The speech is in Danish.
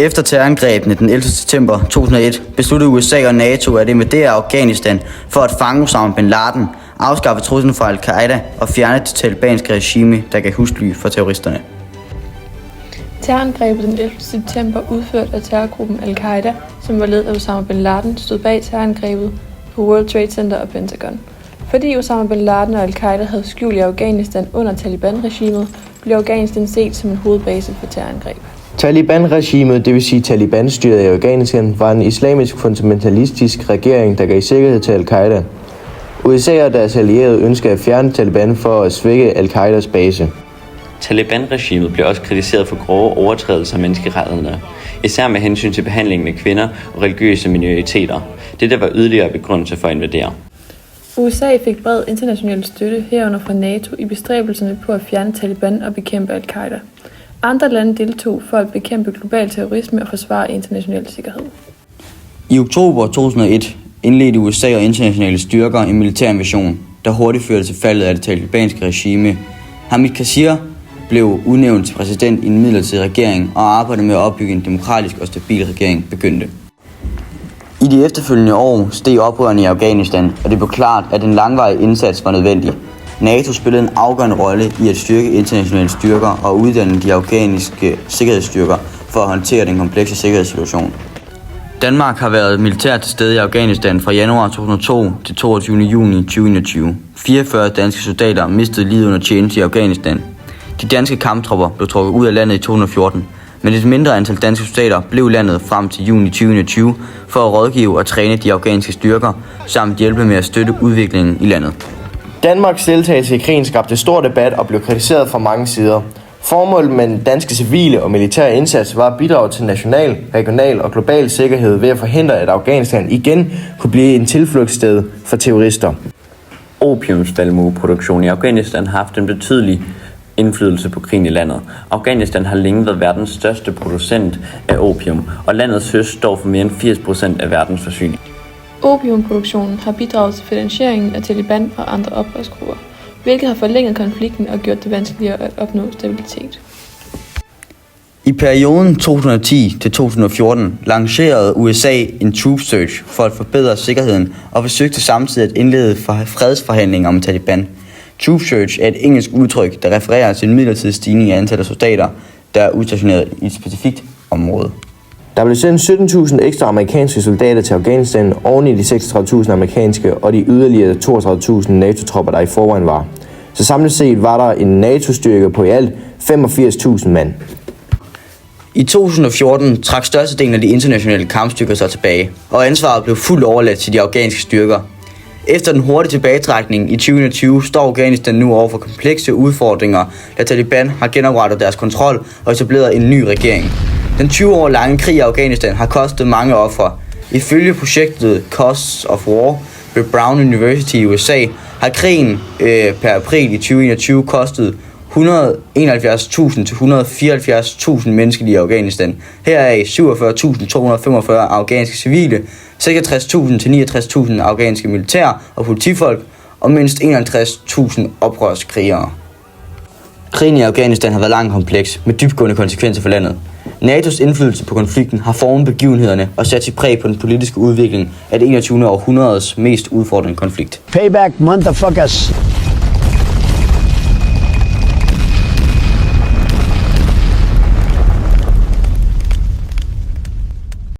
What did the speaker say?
Efter terrorangrebene den 11. september 2001 besluttede USA og NATO at invadere Afghanistan for at fange Osama bin Laden, afskaffe truslen fra al-Qaida og fjerne det talibanske regime, der gav husly for terroristerne. Terrorangrebet den 11. september udført af terrorgruppen al-Qaida, som var ledet af Osama bin Laden, stod bag terrorangrebet på World Trade Center og Pentagon. Fordi Osama bin Laden og al-Qaida havde skjult i Afghanistan under Taliban-regimet, blev Afghanistan set som en hovedbase for terrorangreb. Taliban-regimet, det vil sige Taliban-styret i Afghanistan, var en islamisk fundamentalistisk regering, der gav sikkerhed til al-Qaida. USA og deres allierede ønsker at fjerne Taliban for at svække al-Qaidas base. Taliban-regimet blev også kritiseret for grove overtrædelser af menneskerettighederne, især med hensyn til behandlingen af kvinder og religiøse minoriteter. Dette var yderligere begrundelse for at invadere. USA fik bred international støtte herunder fra NATO i bestræbelserne på at fjerne Taliban og bekæmpe al-Qaida. Andre lande deltog for at bekæmpe global terrorisme og forsvare international sikkerhed. I oktober 2001 indledte USA og internationale styrker en militær invasion, der hurtigt førte til faldet af det talibanske regime. Hamid Karzai blev udnævnt til præsident i en midlertidig regering, og arbejdet med at opbygge en demokratisk og stabil regering begyndte. I de efterfølgende år steg oprørene i Afghanistan, og det blev klart, at en langvarig indsats var nødvendig. NATO spillede en afgørende rolle i at styrke internationale styrker og uddanne de afghanske sikkerhedsstyrker for at håndtere den komplekse sikkerhedssituation. Danmark har været militært til stede i Afghanistan fra januar 2002 til 22. juni 2021. 44 danske soldater mistede livet under tjeneste i Afghanistan. De danske kamptropper blev trukket ud af landet i 2014, men et mindre antal danske soldater blev i landet frem til juni 2021 for at rådgive og træne de afghanske styrker, samt hjælpe med at støtte udviklingen i landet. Danmarks deltagelse i krigen skabte stor debat og blev kritiseret fra mange sider. Formålet med den danske civile og militære indsats var at bidrage til national, regional og global sikkerhed ved at forhindre, at Afghanistan igen kunne blive en tilflugtssted for terrorister. Opiumsvalmueproduktion i Afghanistan har haft en betydelig indflydelse på krigen i landet. Afghanistan har længe været verdens største producent af opium, og landets høst står for mere end 80% af verdens forsyning. Opiumproduktionen har bidraget til finansieringen af Taliban og andre oprørsgrupper, hvilket har forlænget konflikten og gjort det vanskeligere at opnå stabilitet. I perioden 2010 til 2014 lancerede USA en troop search for at forbedre sikkerheden og forsøgte samtidig at indlede fredsforhandlinger med Taliban. Troop search er et engelsk udtryk, der refererer til en midlertidig stigning i antallet af soldater, der er udstationeret i et specifikt område. Der blev sendt 17.000 ekstra amerikanske soldater til Afghanistan oven i de 36.000 amerikanske og de yderligere 32.000 NATO-tropper, der i forvejen var. Så samlet set var der en NATO-styrke på i alt 85.000 mand. I 2014 trak størstedelen af de internationale kampstyrker sig tilbage, og ansvaret blev fuldt overladt til de afghanske styrker. Efter den hurtige tilbagetrækning i 2020 står Afghanistan nu over for komplekse udfordringer, da Taliban har genoprettet deres kontrol og etableret en ny regering. Den 20 år lange krig i Afghanistan har kostet mange ofre. Ifølge projektet Costs of War ved Brown University i USA har krigen per april i 2021 kostet 171.000 til 174.000 mennesker i Afghanistan. Heraf 47.245 afghanske civile, 66.000 til 69.000 afghanske militær og politifolk og mindst 51.000 oprørskrigere. Krigen i Afghanistan har været langt kompleks med dybtgående konsekvenser for landet. NATO's indflydelse på konflikten har formet begivenhederne og sat sit præg på den politiske udvikling af det 21. århundredes mest udfordrende konflikt. Payback motherfuckers.